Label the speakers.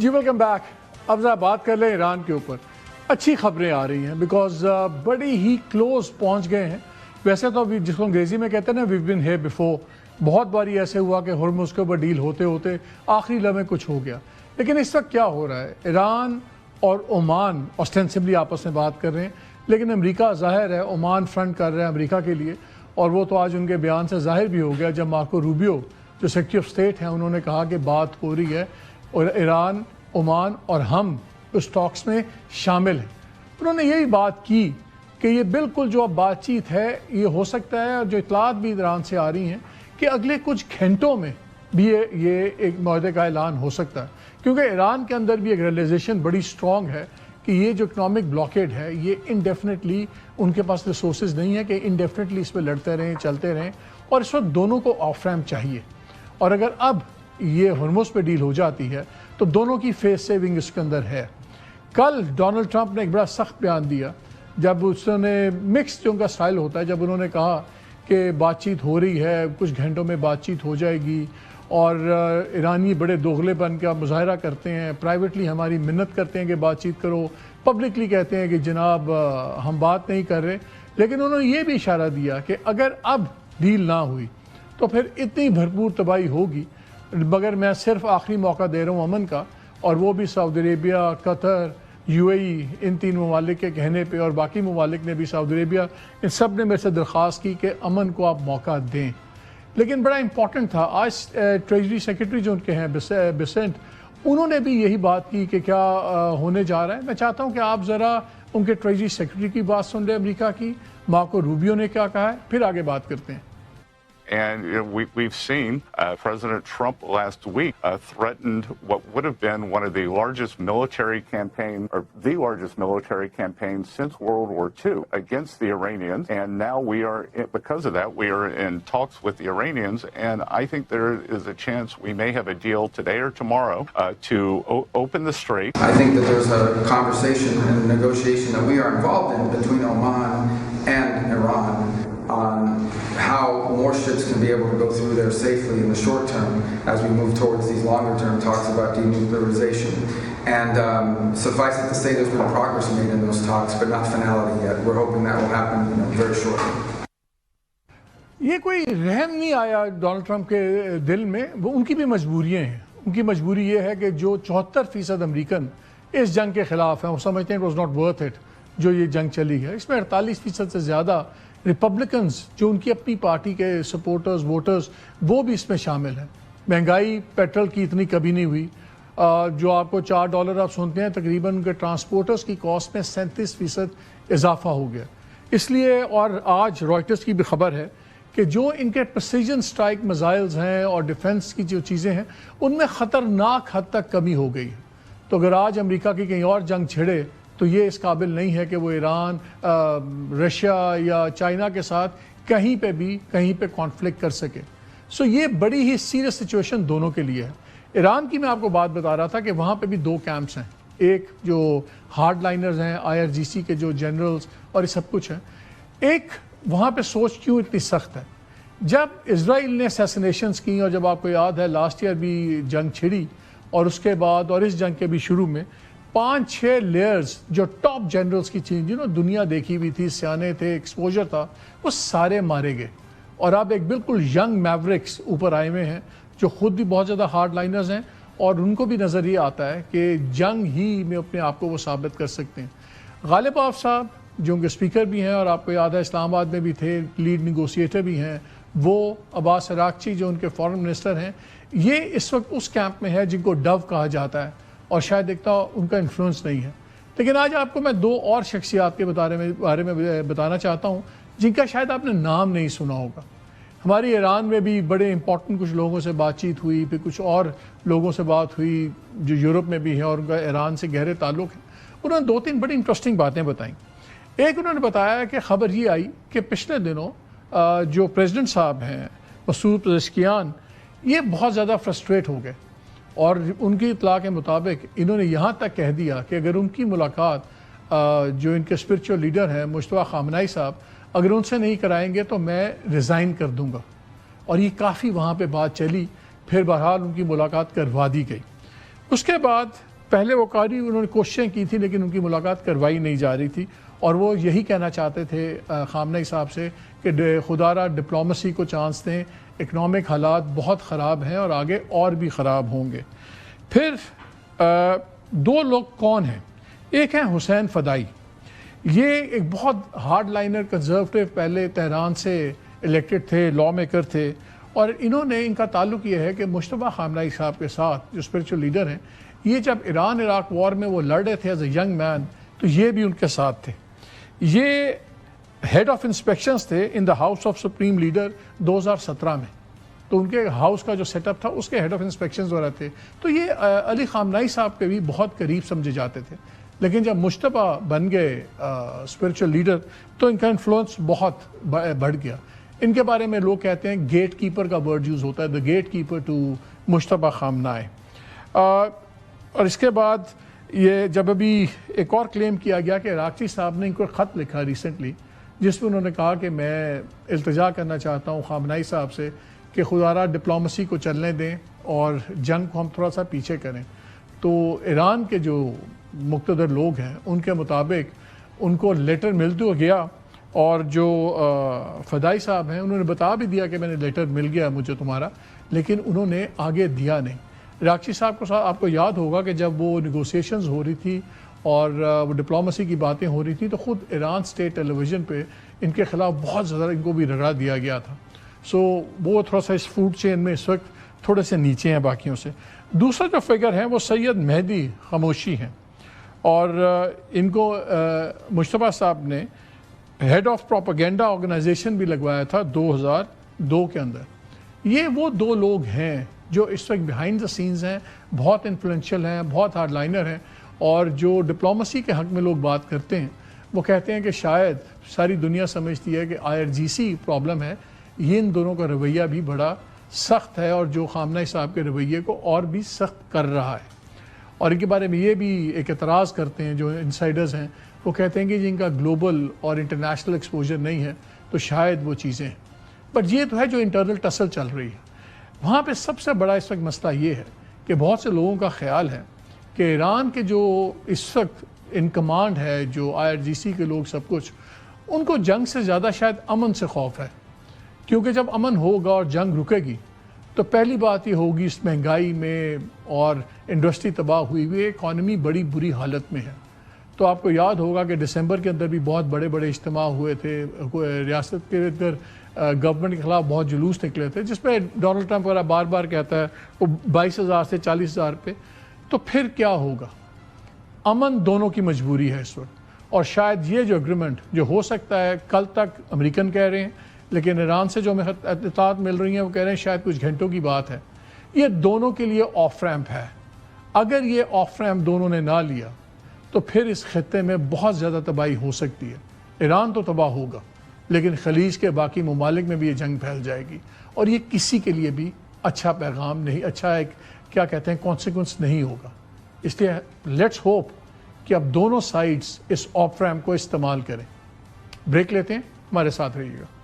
Speaker 1: جی welcome back. اب ذرا بات کر لیں ایران کے اوپر. اچھی خبریں آ رہی ہیں بیکاز بڑی ہی کلوز پہنچ گئے ہیں. ویسے تو جس کو انگریزی میں کہتے ہیں نا we've been here before، بہت باری ایسے ہوا کہ ہرمز کے اوپر ڈیل ہوتے ہوتے آخری لمحے کچھ ہو گیا. لیکن اس وقت کیا ہو رہا ہے، ایران اور عمان اسٹینسبلی آپس میں بات کر رہے ہیں، لیکن امریکہ ظاہر ہے عمان فرنٹ کر رہا ہے امریکہ کے لیے، اور وہ تو آج ان کے بیان سے ظاہر بھی ہو گیا جب مارکو روبیو جو سیکرٹری آف اسٹیٹ ہیں انہوں نے کہا کہ بات ہو رہی ہے اور ایران، عمان اور ہم اس ٹاکس میں شامل ہیں. انہوں نے یہی بات کی کہ یہ بالکل جو اب بات چیت ہے یہ ہو سکتا ہے، اور جو اطلاعات بھی ایران سے آ رہی ہیں کہ اگلے کچھ گھنٹوں میں بھی یہ ایک معاہدے کا اعلان ہو سکتا ہے، کیونکہ ایران کے اندر بھی ایک ریئلائزیشن بڑی سٹرونگ ہے کہ یہ جو اکنامک بلاکیڈ ہے یہ انڈیفینیٹلی ان کے پاس ریسورسز نہیں ہے کہ انڈیفینیٹلی اس پہ لڑتے رہیں، چلتے رہیں، اور اس وقت دونوں کو آف ریمپ چاہیے. اور اگر اب یہ ہرمز پہ ڈیل ہو جاتی ہے تو دونوں کی فیس سیونگ اس کے اندر ہے. کل ڈونلڈ ٹرمپ نے ایک بڑا سخت بیان دیا جب اس نے مکس جو ان کا سٹائل ہوتا ہے، جب انہوں نے کہا کہ بات چیت ہو رہی ہے، کچھ گھنٹوں میں بات چیت ہو جائے گی، اور ایرانی بڑے دوغلے پن کا مظاہرہ کرتے ہیں، پرائیویٹلی ہماری منت کرتے ہیں کہ بات چیت کرو، پبلکلی کہتے ہیں کہ جناب ہم بات نہیں کر رہے. لیکن انہوں نے یہ بھی اشارہ دیا کہ اگر اب ڈیل نہ ہوئی تو پھر اتنی بھرپور تباہی ہوگی، مگر میں صرف آخری موقع دے رہا ہوں امن کا، اور وہ بھی سعودی عربیہ، قطر، یو اے ای، ان تین ممالک کے کہنے پہ، اور باقی ممالک نے بھی، سعودی عربیہ، ان سب نے میرے سے درخواست کی کہ امن کو آپ موقع دیں. لیکن بڑا امپورٹنٹ تھا آج ٹریجری سیکرٹری جو ان کے ہیں بیسنٹ، انہوں نے بھی یہی بات کی کہ کیا ہونے جا رہا ہے. میں چاہتا ہوں کہ آپ ذرا ان کے ٹریجری سیکرٹری کی بات سن لیں امریکہ کی، مارکو روبیو نے کیا کہا ہے، پھر آگے بات کرتے ہیں.
Speaker 2: And we've seen President Trump last week threatened what would have been one of the largest military campaign, or the largest military campaign since World War II against the Iranians. And now because of that, we are in talks with the Iranians. And I think there is a chance we may have a deal today or tomorrow to open the strait.
Speaker 3: I think that there's a conversation and negotiation that we are involved in between Oman and Iran on how more ships can be able to go through there safely in the short term as we move towards these longer term talks about denuclearization. And suffice it to say there's been progress made in those talks, but not finality yet. We're hoping that will happen very shortly.
Speaker 1: یہ کوئی رحم نہیں آیا Donald Trump کے دل میں، وہ ان کی بھی مجبوریاں ہیں. ان کی مجبوری یہ ہے کہ جو 74% امریکن اس جنگ کے خلاف ہیں، وہ سمجھتے ہیں کہ it was not worth it جو یہ جنگ چلی ہے. اس میں 48% سے زیادہ ریپبلکنز جو ان کی اپنی پارٹی کے سپورٹرز، ووٹرز، وہ بھی اس میں شامل ہیں. مہنگائی پیٹرول کی اتنی کبھی نہیں ہوئی، جو آپ کو $4 آپ سنتے ہیں، تقریباً ان کے ٹرانسپورٹرز کی کاسٹ میں 37% اضافہ ہو گیا. اس لیے، اور آج رائٹرز کی بھی خبر ہے کہ جو ان کے پریسیجن سٹرائک میزائلز ہیں اور ڈیفنس کی جو چیزیں ہیں ان میں خطرناک حد تک کمی ہو گئی ہے. تو اگر آج امریکہ کی کہیں اور جنگ چھڑے تو یہ اس قابل نہیں ہے کہ وہ ایران، رشیا یا چائنا کے ساتھ کہیں پہ کانفلکٹ کر سکے. سو یہ بڑی ہی سیریس سچویشن دونوں کے لیے ہے. ایران کی میں آپ کو بات بتا رہا تھا کہ وہاں پہ بھی 2 کیمپس ہیں، ایک جو ہارڈ لائنرز ہیں، IRGC کے جو جنرلز اور یہ سب کچھ ہیں. ایک وہاں پہ سوچ کیوں اتنی سخت ہے، جب اسرائیل نے اسیسینیشنز کی، اور جب آپ کو یاد ہے لاسٹ ایئر بھی جنگ چھڑی، اور اس کے بعد اور اس جنگ کے بھی شروع میں 5-6 لیئرز جو ٹاپ جنرلز کی چیز جنہوں دنیا دیکھی ہوئی تھی، سیانے تھے، ایکسپوجر تھا، وہ سارے مارے گئے. اور اب ایک بالکل ینگ میوریکس اوپر آئے ہوئے ہیں جو خود بھی بہت زیادہ ہارڈ لائنرز ہیں، اور ان کو بھی نظر یہ آتا ہے کہ جنگ ہی میں اپنے آپ کو وہ ثابت کر سکتے ہیں. غالب آف صاحب جو ان کے اسپیکر بھی ہیں، اور آپ کو یاد ہے اسلام آباد میں بھی تھے، لیڈ نیگوسیٹر بھی ہیں، وہ عباس عراقچی جو ان کے فارن منسٹر ہیں، یہ اس وقت اس کیمپ میں ہے جن کو ڈو کہا جاتا ہے، اور شاید دیکھتا ان کا انفلوئنس نہیں ہے. لیکن آج آپ کو میں 2 اور شخصیات کے بارے میں بتانا چاہتا ہوں جن کا شاید آپ نے نام نہیں سنا ہوگا. ہماری ایران میں بھی بڑے امپورٹنٹ کچھ لوگوں سے بات چیت ہوئی، پھر کچھ اور لوگوں سے بات ہوئی جو یورپ میں بھی ہیں اور ان کا ایران سے گہرے تعلق ہیں. انہوں نے 2-3 بڑی انٹرسٹنگ باتیں بتائیں. ایک انہوں نے بتایا کہ خبر یہ آئی کہ پچھلے دنوں جو پریزیڈنٹ صاحب ہیں مسعود پزشکیان، یہ بہت زیادہ فرسٹریٹ ہو گئے، اور ان کی اطلاع کے مطابق انہوں نے یہاں تک کہہ دیا کہ اگر ان کی ملاقات جو ان کے اسپرچول لیڈر ہیں مجتبیٰ خامنہئی صاحب، اگر ان سے نہیں کرائیں گے تو میں ریزائن کر دوں گا. اور یہ کافی وہاں پہ بات چلی، پھر بہرحال ان کی ملاقات کروا دی گئی. اس کے بعد پہلے وہ قاری انہوں نے کوششیں کی تھی لیکن ان کی ملاقات کروائی نہیں جا رہی تھی، اور وہ یہی کہنا چاہتے تھے خامنہ ای صاحب سے کہ خدا را ڈپلومسی کو چانس دیں، اکنامک حالات بہت خراب ہیں اور آگے اور بھی خراب ہوں گے۔ پھر دو لوگ کون ہیں؟ ایک ہیں حسین فدائی، یہ ایک بہت ہارڈ لائنر کنزرویٹو، پہلے تہران سے الیکٹڈ تھے، لا میکر تھے، اور انہوں نے، ان کا تعلق یہ ہے کہ مجتبیٰ خامنہ ای صاحب کے ساتھ جو اسپرچل لیڈر ہیں، یہ جب ایران عراق وار میں وہ لڑ رہے تھے ایز اے ینگ مین، تو یہ بھی ان کے ساتھ تھے۔ یہ ہیڈ آف انسپیکشنز تھے in the house of supreme leader 2017 میں، تو ان کے ہاؤس کا جو سیٹ اپ تھا اس کے ہیڈ آف انسپیکشنز وغیرہ تھے، تو یہ علی خامنہ ای صاحب کے بھی بہت قریب سمجھے جاتے تھے۔ لیکن جب مجتبیٰ بن گئے اسپرچل لیڈر تو ان کا انفلوئنس بہت بڑھ گیا۔ ان کے بارے میں لوگ کہتے ہیں گیٹ کیپر کا ورڈ یوز ہوتا ہے، دا گیٹ کیپر ٹو مجتبیٰ خامنہ۔ اور اس کے بعد یہ جب ابھی ایک اور کلیم کیا گیا کہ راکچی صاحب نے ان کو خط لکھا ریسنٹلی، جس میں انہوں نے کہا کہ میں التجا کرنا چاہتا ہوں خامنہ ای صاحب سے کہ خدا را ڈپلومسی کو چلنے دیں اور جنگ کو ہم تھوڑا سا پیچھے کریں، تو ایران کے جو مقتدر لوگ ہیں ان کے مطابق ان کو لیٹر ملتے ہوئے گیا، اور جو فدائی صاحب ہیں انہوں نے بتا بھی دیا کہ میں نے لیٹر مل گیا مجھے تمہارا، لیکن انہوں نے آگے دیا نہیں۔ راکچی صاحب کو آپ کو یاد ہوگا کہ جب وہ نیگوسیشنز ہو رہی تھی اور وہ ڈپلومسی کی باتیں ہو رہی تھیں تو خود ایران اسٹیٹ ٹیلی ویژن پہ ان کے خلاف بہت زیادہ ان کو بھی رگڑا دیا گیا تھا۔ سو وہ تھوڑا سا اس فوڈ چین میں اس وقت تھوڑے سے نیچے ہیں باقیوں سے۔ دوسرا جو فگر ہے وہ سید مہدی خاموشی ہیں، اور ان کو مجتبیٰ صاحب نے ہیڈ آف پروپیگنڈا آرگنائزیشن بھی لگوایا تھا 2002 کے اندر۔ یہ وہ دو لوگ ہیں جو اس وقت بیہائنڈ دا سینز ہیں، بہت انفلوئنشل ہیں، بہت ہارڈ لائنر ہیں، اور جو ڈپلومسی کے حق میں لوگ بات کرتے ہیں وہ کہتے ہیں کہ شاید ساری دنیا سمجھتی ہے کہ IRGC پرابلم ہے، یہ ان دونوں کا رویہ بھی بڑا سخت ہے اور جو خامنہ صاحب کے رویے کو اور بھی سخت کر رہا ہے۔ اور ان کے بارے میں یہ بھی ایک اعتراض کرتے ہیں جو انسائڈرز ہیں، وہ کہتے ہیں کہ جن کا گلوبل اور انٹرنیشنل ایکسپوجر نہیں ہے تو شاید وہ چیزیں ہیں، بٹ یہ تو ہے جو انٹرنل ٹسل چل رہی ہے۔ وہاں پہ سب سے بڑا اس وقت مسئلہ یہ ہے کہ بہت سے لوگوں کا خیال ہے کہ ایران کے جو اس وقت ان کمانڈ ہے، جو IRGC کے لوگ سب کچھ، ان کو جنگ سے زیادہ شاید امن سے خوف ہے، کیونکہ جب امن ہوگا اور جنگ رکے گی تو پہلی بات یہ ہوگی اس مہنگائی میں اور انڈسٹری تباہ ہوئی ہوئی، اکانومی بڑی بری حالت میں ہے۔ تو آپ کو یاد ہوگا کہ دسمبر کے اندر بھی بہت بڑے بڑے اجتماع ہوئے تھے، ریاست کے اندر گورنمنٹ کے خلاف بہت جلوس نکلے تھے، جس پہ ڈونلڈ ٹرمپ وغیرہ بار بار کہتا ہے وہ 22,000 سے 40,000 پہ۔ تو پھر کیا ہوگا؟ امن دونوں کی مجبوری ہے اس وقت، اور شاید یہ جو اگریمنٹ جو ہو سکتا ہے کل تک امریکن کہہ رہے ہیں، لیکن ایران سے جو ہمیں اطلاعات مل رہی ہیں وہ کہہ رہے ہیں شاید کچھ گھنٹوں کی بات ہے، یہ دونوں کے لیے آف ریمپ ہے۔ اگر یہ آف ریمپ دونوں نے نہ لیا تو پھر اس خطے میں بہت زیادہ تباہی ہو سکتی ہے۔ ایران تو تباہ ہوگا، لیکن خلیج کے باقی ممالک میں بھی یہ جنگ پھیل جائے گی، اور یہ کسی کے لیے بھی اچھا پیغام نہیں، اچھا ایک کیا کہتے ہیں کانسیکوینس نہیں ہوگا۔ اس لیے لیٹس ہوپ کہ اب دونوں سائڈز اس آف ریمپ کو استعمال کریں۔ بریک لیتے ہیں، ہمارے ساتھ رہیے گا۔